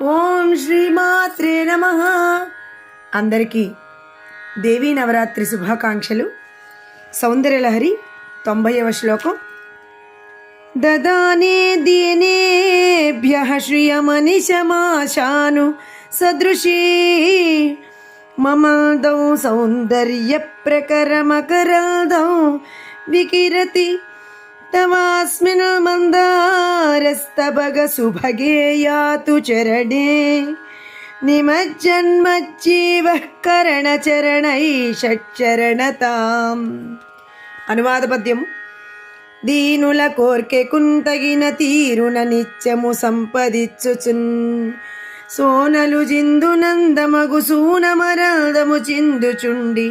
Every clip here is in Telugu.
ఓం శ్రీమాత్రే నమః. అందరికీ దేవీ నవరాత్రి శుభాకాంక్షలు. సౌందర్యలహరి 90వ శ్లోకం. దదానే దీనేభ్యః శ్రియమనిశమాశాను సదృశీ మమల్దౌ సౌందర్య ప్రకరమకరల్దౌ వికిరతి తవాస్మిన్ మందారస్తబగ సుభగే యాతు చరణే నిమజ్జన్మజ్జీవః కరణచరణై షట్చరణతాం. అనువాద పద్యము. దీనుల కోర్కె కుంతగిన తీరున నిత్యము సంపదిచ్చుచున్ సోనలు జిందు నందమగు సూనమరదము చిందుచుండి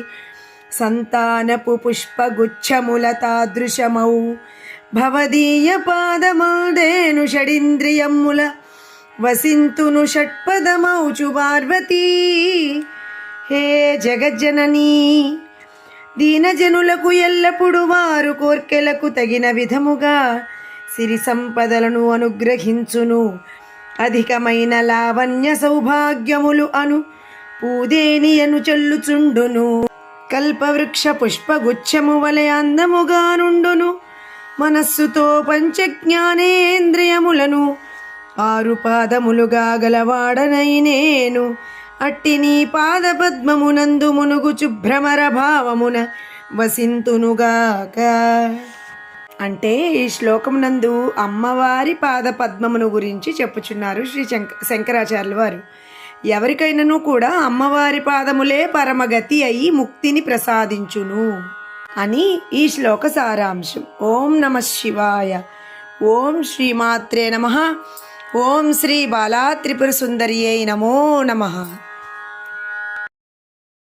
సంతానపు పుష్పగుచ్ఛముల తాదృశమౌ భవదీయ పాదమౌదేను షడింద్రియముల వసింతును షట్పదమౌచు పార్వతీ. హే జగజ్జననీ, దీనజనులకు ఎల్లప్పుడు వారు కోర్కెలకు తగిన విధముగా సిరి సంపదలను అనుగ్రహించును. అధికమైన లావణ్య సౌభాగ్యములు అను పూదేనియను చెల్లుచుండును. కల్పవృక్ష పుష్పగుచ్ఛము వలె అందముగా నుండును. మనస్సుతో పంచజ్ఞానేంద్రియములను 6 పాదములుగా గలవాడనై నేను అట్టి నీ పాద పద్మమునందు మునుగుచు భ్రమర భావమున వసింతునుగాక. అంటే ఈ శ్లోకమునందు అమ్మవారి పాద పద్మమును గురించి చెప్పుచున్నారు శ్రీ శంకరాచార్యుల వారు. ఎవరికైనాను కూడా అమ్మవారి పాదములే పరమగతి అయి ముక్తిని ప్రసాదించును అని ఈ శ్లోక సారాంశం. ఓం నమః శివాయ. ఓం శ్రీమాత్రే నమః. ఓం శ్రీ బాలా త్రిపుర సుందర్యై నమో నమః.